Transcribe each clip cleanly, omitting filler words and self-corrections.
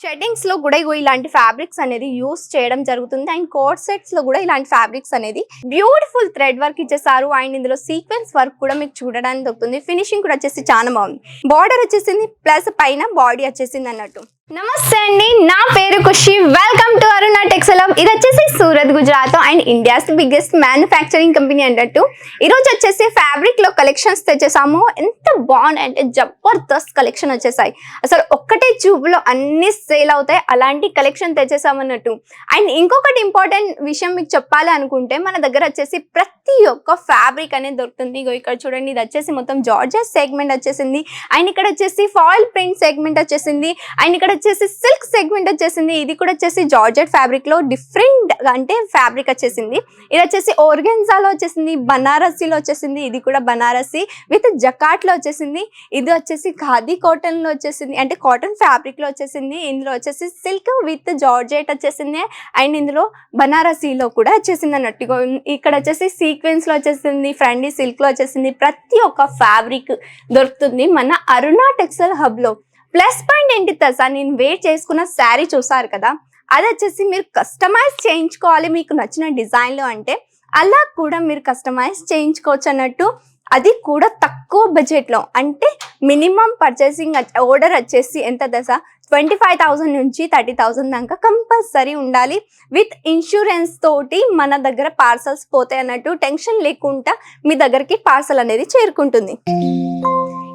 షెడ్డింగ్స్ లో కూడా ఇగో ఇలాంటి ఫ్యాబ్రిక్స్ అనేది యూస్ చేయడం జరుగుతుంది. అండ్ కోట్ సెట్స్ లో కూడా ఇలాంటి ఫ్యాబ్రిక్స్ అనేది బ్యూటిఫుల్ థ్రెడ్ వర్క్ ఇచ్చేసారు. అండ్ ఇందులో సీక్వెన్స్ వర్క్ కూడా మీకు చూడడానికి దొరుకుతుంది. ఫినిషింగ్ కూడా వచ్చేసి చాలా బాగుంది. బార్డర్ వచ్చేసింది ప్లస్ పైన బాడీ వచ్చేసింది అన్నట్టు. నమస్తే అండి, నా పేరు Khushi. Welcome to Aruna textile hub. ఇది వచ్చేసి Surat, Gujarat and India's biggest manufacturing company అన్నట్టు. ఈరోజు వచ్చేసి ఫ్యాబ్రిక్ లో కలెక్షన్స్ తెచ్చేసాము. ఎంత బాగున్నాయి అంటే జబర్దస్త్ కలెక్షన్ వచ్చేసాయి. అసలు ఒక్కటే చూపులో అన్ని సేల్ అవుతాయి, అలాంటి కలెక్షన్ తెచ్చేసామన్నట్టు. అండ్ ఇంకొకటి ఇంపార్టెంట్ విషయం మీకు చెప్పాలి అనుకుంటే, మన దగ్గర వచ్చేసి ప్రతి ఒక్క ఫ్యాబ్రిక్ అనేది దొరుకుతుంది. ఇగో ఇక్కడ చూడండి, ఇది వచ్చేసి మొత్తం జార్జెస్ సెగ్మెంట్ వచ్చేసింది. అండ్ ఇక్కడ వచ్చేసి ఫాయిల్ ప్రింట్ సెగ్మెంట్ వచ్చేసింది. అండ్ ఇక్కడ వచ్చేసి సిల్క్ సెగ్మెంట్ వచ్చేసింది. ఇది కూడా వచ్చేసి జార్జెట్ ఫ్యాబ్రిక్ లో డిఫరెంట్ అంటే ఫ్యాబ్రిక్ వచ్చేసింది. ఇది వచ్చేసి ఓర్గెన్జాలో వచ్చేసింది, బనారసీలో వచ్చేసింది. ఇది కూడా బనారసీ విత్ జకాట్ లో వచ్చేసింది. ఇది వచ్చేసి ఖాదీ కాటన్ లో వచ్చేసింది, అంటే కాటన్ ఫ్యాబ్రిక్ లో వచ్చేసింది. ఇందులో వచ్చేసి సిల్క్ విత్ జార్జెట్ వచ్చేసింది. అండ్ ఇందులో బనారసీలో కూడా వచ్చేసింది అన్నట్టు. ఇక్కడ వచ్చేసి సీక్వెన్స్ లో వచ్చేసింది, ఫ్రండీ సిల్క్ లో వచ్చేసింది. ప్రతి ఒక్క ఫ్యాబ్రిక్ దొరుకుతుంది మన అరుణ టెక్స్టైల్ హబ్ లో. ప్లస్ పాయింట్ ఏంటి తెలుసా, నేను వేర్ చేసుకున్న శారీ చూసారు కదా, అది వచ్చేసి మీరు కస్టమైజ్ చేయించుకోవాలి మీకు నచ్చిన డిజైన్లో అంటే అలా కూడా మీరు కస్టమైజ్ చేయించుకోవచ్చు అన్నట్టు. అది కూడా తక్కువ బడ్జెట్లో, అంటే మినిమం పర్చేసింగ్ ఆర్డర్ వచ్చేసి ఎంత తెలుసా, 25,000 నుంచి 30,000 దాకా కంపల్సరీ ఉండాలి. విత్ ఇన్సూరెన్స్ తోటి మన దగ్గర పార్సల్స్ పోతాయి అన్నట్టు. టెన్షన్ లేకుండా మీ దగ్గరికి పార్సల్ అనేది చేరుకుంటుంది.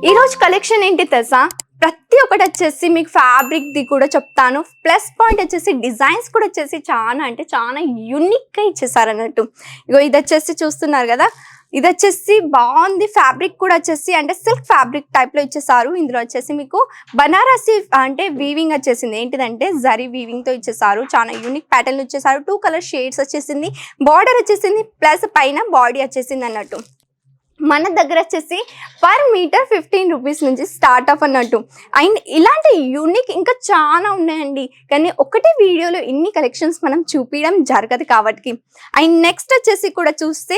ఈరోజు కలెక్షన్ ఏంటి తెలుసా, ప్రతి ఒక్కటి వచ్చేసి మీకు ఫ్యాబ్రిక్ ది కూడా చెప్తాను. ప్లస్ పాయింట్ వచ్చేసి డిజైన్స్ కూడా వచ్చేసి చాలా అంటే చాలా యూనిక్గా ఇచ్చేసారు అన్నట్టు. ఇగో ఇది వచ్చేసి చూస్తున్నారు కదా, ఇది వచ్చేసి బాగుంది. ఫ్యాబ్రిక్ కూడా వచ్చేసి అంటే సిల్క్ ఫ్యాబ్రిక్ టైప్ లో ఇచ్చేసారు. ఇందులో వచ్చేసి మీకు బనారసీ అంటే వీవింగ్ వచ్చేసింది. ఏంటిదంటే జరీ వీవింగ్ తో ఇచ్చేసారు. చాలా యూనిక్ ప్యాటర్న్ ఇచ్చేసారు. 2 కలర్ షేడ్స్ వచ్చేసింది. బార్డర్ వచ్చేసింది ప్లస్ పైన బాడీ వచ్చేసింది అన్నట్టు. మన దగ్గర వచ్చేసి పర్ మీటర్ 15 రూపీస్ నుంచి స్టార్ట్ ఆఫ్ అన్నట్టు. అండ్ ఇలాంటి యూనిక్ ఇంకా చాలా ఉన్నాయండి, కానీ ఒకటి వీడియోలో ఇన్ని కలెక్షన్స్ మనం చూపించడం జరగదు కాబట్టి. అండ్ నెక్స్ట్ వచ్చేసి కూడా చూస్తే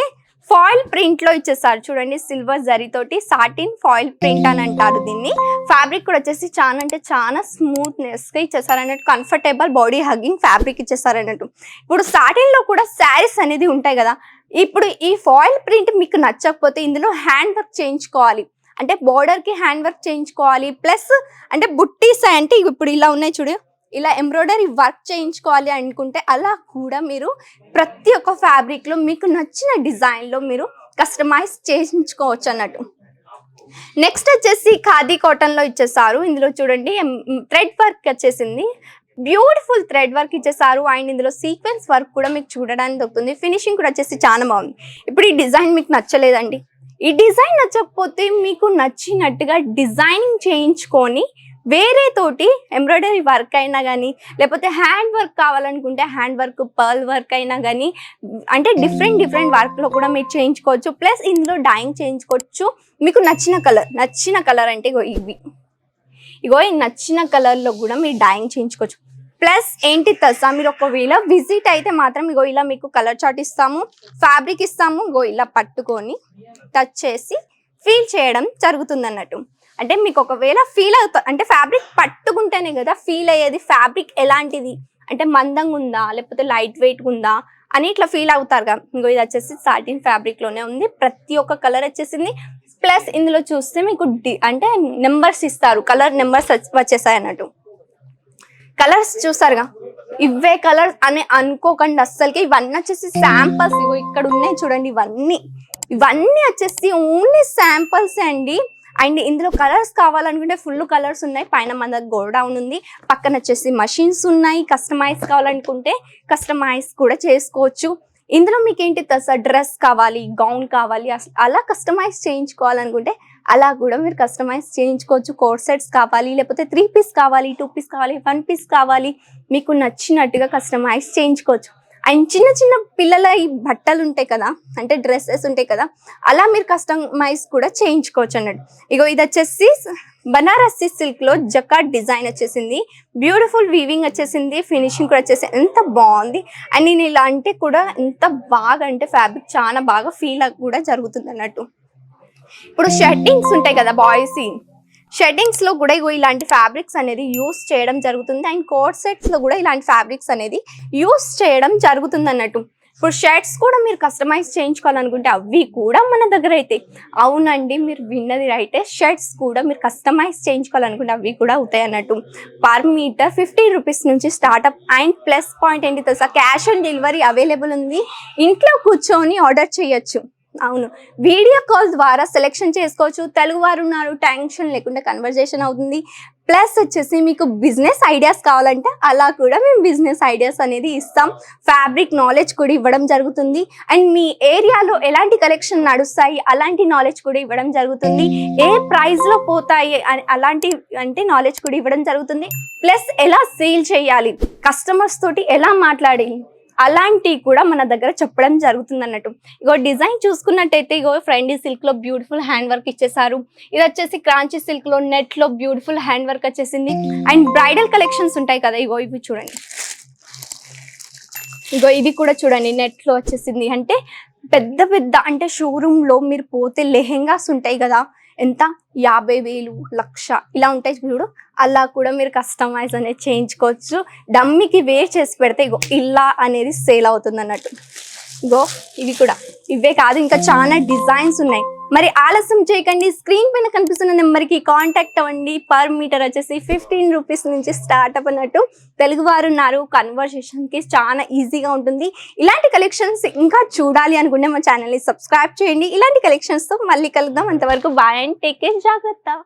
ఫాయిల్ ప్రింట్ లో ఇచ్చేసారు. చూడండి, సిల్వర్ జరీతోటి సాటిన్ ఫాయిల్ ప్రింట్ అని అంటారు దీన్ని. ఫ్యాబ్రిక్ కూడా వచ్చేసి చాలా అంటే చాలా స్మూత్నెస్ గా ఇచ్చేసారు అన్నట్టు. కంఫర్టబుల్ బాడీ హగ్గింగ్ ఫ్యాబ్రిక్ ఇచ్చేసారు అన్నట్టు. ఇప్పుడు సాటిన్ లో కూడా శారీస్ అనేది ఉంటాయి కదా, ఇప్పుడు ఈ ఫాయిల్ ప్రింట్ మీకు నచ్చకపోతే ఇందులో హ్యాండ్ వర్క్ చేయించుకోవాలి, అంటే బోర్డర్ కి హ్యాండ్ వర్క్ చేయించుకోవాలి. ప్లస్ అంటే బుట్టీస్ అంటే ఇప్పుడు ఇలా ఉన్నాయి చూడు, ఇలా ఎంబ్రాయిడరీ వర్క్ చేయించుకోవాలి అనుకుంటే అలా కూడా మీరు ప్రతి ఒక్క ఫ్యాబ్రిక్ లో మీకు నచ్చిన డిజైన్ లో మీరు కస్టమైజ్ చేయించుకోవచ్చు అన్నట్టు. నెక్స్ట్ వచ్చేసి ఖాదీ కాటన్ లో ఇచ్చేసారు. ఇందులో చూడండి థ్రెడ్ వర్క్ వచ్చేసింది, బ్యూటిఫుల్ థ్రెడ్ వర్క్ ఇచ్చేసారు. అండ్ ఇందులో సీక్వెన్స్ వర్క్ కూడా మీకు చూడడానికి దొరుకుతుంది. ఫినిషింగ్ కూడా వచ్చేసి చాలా బాగుంది. ఇప్పుడు ఈ డిజైన్ మీకు నచ్చలేదండి, ఈ డిజైన్ నచ్చకపోతే మీకు నచ్చినట్టుగా డిజైనింగ్ చేయించుకొని వేరే తోటి ఎంబ్రాయిడరీ వర్క్ అయినా కానీ, లేకపోతే హ్యాండ్ వర్క్ కావాలనుకుంటే హ్యాండ్ వర్క్, పర్ల్ వర్క్ అయినా కానీ, అంటే డిఫరెంట్ వర్క్లో కూడా మీరు చేయించుకోవచ్చు. ప్లస్ ఇందులో డైయింగ్ చేయించుకోవచ్చు. మీకు నచ్చిన కలర్ అంటే ఇగో ఈ నచ్చిన కలర్లో కూడా మీరు డైయింగ్ చేయించుకోవచ్చు. ప్లస్ ఏంటి తెలుసా, మీరు ఒకవేళ విజిట్ అయితే మాత్రం ఇగో ఇలా మీకు కలర్ చార్ట్ ఇస్తాము, ఫ్యాబ్రిక్ ఇస్తాము. ఇగో ఇలా పట్టుకొని టచ్ చేసి ఫీల్ చేయడం జరుగుతుంది అన్నట్టు. అంటే మీకు ఒకవేళ ఫీల్ అవుతా అంటే ఫ్యాబ్రిక్ పట్టుకుంటేనే కదా ఫీల్ అయ్యేది, ఫ్యాబ్రిక్ ఎలాంటిది అంటే మందంగా ఉందా లేకపోతే లైట్ వెయిట్ ఉందా అని ఇట్లా ఫీల్ అవుతారుగా. ఇంకో ఇది వచ్చేసి సాటిన్ ఫ్యాబ్రిక్ లోనే ఉంది. ప్రతి ఒక్క కలర్ వచ్చేసింది. ప్లస్ ఇందులో చూస్తే మీకు అంటే నెంబర్స్ ఇస్తారు, కలర్ నెంబర్స్ వచ్చేసాయి అన్నట్టు. కలర్స్ చూసారుగా, ఇవే కలర్స్ అని అనుకోకండి అస్సలకి. ఇవన్నీ వచ్చేసి శాంపల్స్. ఇగో ఇక్కడ ఉన్నాయి చూడండి, ఇవన్నీ వచ్చేసి ఓన్లీ శాంపల్స్ అండి. అండ్ ఇందులో కలర్స్ కావాలనుకుంటే ఫుల్ కలర్స్ ఉన్నాయి. పైన మన దగ్గర గోడౌన్ ఉంది, పక్కన వచ్చేసి మషిన్స్ ఉన్నాయి. కస్టమైజ్ కావాలనుకుంటే కస్టమైజ్ కూడా చేసుకోవచ్చు. ఇందులో మీకు ఏంటి తెలుసా, డ్రెస్ కావాలి, గౌన్ కావాలి, అలా కస్టమైజ్ చేయించుకోవాలనుకుంటే అలా కూడా మీరు కస్టమైజ్ చేయించుకోవచ్చు. కోట్ సెట్స్ కావాలి, లేకపోతే 3 పీస్ కావాలి, 2 పీస్ కావాలి, 1 పీస్ కావాలి, మీకు నచ్చినట్టుగా కస్టమైజ్ చేయించుకోవచ్చు. అండ్ చిన్న పిల్లల ఈ బట్టలు ఉంటాయి కదా, అంటే డ్రెస్సెస్ ఉంటాయి కదా, అలా మీరు కస్టమైజ్ కూడా చేయించుకోవచ్చు అన్నట్టు. ఇగో ఇది వచ్చేసి బనారసీ సిల్క్ లో జకాట్ డిజైన్ వచ్చేసింది. బ్యూటిఫుల్ వీవింగ్ వచ్చేసింది. ఫినిషింగ్ కూడా వచ్చేసి ఎంత బాగుంది. అండ్ నేను ఇలా అంటే కూడా ఎంత బాగా అంటే ఫ్యాబ్రిక్ చాలా బాగా ఫీల్ కూడా జరుగుతుంది అన్నట్టు. ఇప్పుడు షర్టింగ్స్ ఉంటాయి కదా బాయ్స్, షెడ్డింగ్స్ లో కూడా ఇగో ఇలాంటి ఫ్యాబ్రిక్స్ అనేది యూస్ చేయడం జరుగుతుంది అండ్ కోట్ సెట్స్ లో కూడా ఇలాంటి ఫ్యాబ్రిక్స్ అనేది యూస్ చేయడం జరుగుతుంది అన్నట్టు. ఇప్పుడు షర్ట్స్ కూడా మీరు కస్టమైజ్ చేయించుకోవాలనుకుంటే అవి కూడా మన దగ్గర అయితే, అవునండి మీరు విన్నది రైటే, షర్ట్స్ కూడా మీరు కస్టమైజ్ చేయించుకోవాలనుకుంటే అవి కూడా అవుతాయి అన్నట్టు. పర్ మీటర్ 50 రూపీస్ నుంచి స్టార్ట్అప్ అండ్ ప్లస్ పాయింట్ ఏంటి తెలుసా, క్యాష్ ఆన్ డెలివరీ అవైలబుల్ ఉంది. ఇంట్లో కూర్చొని ఆర్డర్ చేయొచ్చు. అవును, వీడియో కాల్ ద్వారా సెలెక్షన్ చేసుకోవచ్చు. తెలుగు వారు ఉన్నారు, టెన్షన్ లేకుండా కన్వర్జేషన్ అవుతుంది. ప్లస్ వచ్చేసి మీకు బిజినెస్ ఐడియాస్ కావాలంటే అలా కూడా మేము బిజినెస్ ఐడియాస్ అనేది ఇస్తాం. ఫ్యాబ్రిక్ నాలెడ్జ్ కూడా ఇవ్వడం జరుగుతుంది అండ్ మీ ఏరియాలో ఎలాంటి కలెక్షన్ నడుస్తాయి అలాంటి నాలెడ్జ్ కూడా ఇవ్వడం జరుగుతుంది. ఏ ప్రైస్లో పోతాయి అలాంటి అంటే నాలెడ్జ్ కూడా ఇవ్వడం జరుగుతుంది. ప్లస్ ఎలా సేల్ చేయాలి, కస్టమర్స్ తోటి ఎలా మాట్లాడాలి అలాంటివి కూడా మన దగ్గర చెప్పడం జరుగుతుంది అన్నట్టు. ఇగో డిజైన్ చూసుకున్నట్టయితే ఇగో ఫ్రెండీ సిల్క్ లో బ్యూటిఫుల్ హ్యాండ్ వర్క్ ఇచ్చేసారు. ఇది వచ్చేసి క్రాంచీ సిల్క్ లో నెట్ లో బ్యూటిఫుల్ హ్యాండ్ వర్క్ వచ్చేసింది. అండ్ బ్రైడల్ కలెక్షన్స్ ఉంటాయి కదా, ఇగో ఇవి చూడండి. ఇగో ఇది కూడా చూడండి, నెట్ లో వచ్చేసింది. అంటే పెద్ద పెద్ద అంటే షోరూమ్ లో మీరు పోతే లెహెంగాస్ ఉంటాయి కదా, ఎంత 50,000, 1,00,000 ఇలా ఉంటాయి చూడు, అలా కూడా మీరు కస్టమైజ్ అనేది చేయించుకోవచ్చు. డమ్మీకి వేర్ చేసి పెడితే ఇగో ఇలా అనేది సేల్ అవుతుంది అన్నట్టు. ఇగో ఇవి కూడా, ఇవే కాదు ఇంకా చాలా డిజైన్స్ ఉన్నాయి. మరి ఆలస్యం చేయకండి, స్క్రీన్ పైన కనిపిస్తున్న నెంబర్కి కాంటాక్ట్ అవ్వండి. పర్ మీటర్ వచ్చేసి 15 రూపీస్ నుంచి స్టార్ట్అప్ అన్నట్టు. తెలుగు వారు ఉన్నారు, కన్వర్సేషన్కి చాలా ఈజీగా ఉంటుంది. ఇలాంటి కలెక్షన్స్ ఇంకా చూడాలి అనుకుంటే మా ఛానల్ని సబ్స్క్రైబ్ చేయండి. ఇలాంటి కలెక్షన్స్తో మళ్ళీ కలుద్దాం. అంతవరకు బాయ్ అండ్ టేక్ కేర్, జాగ్రత్త.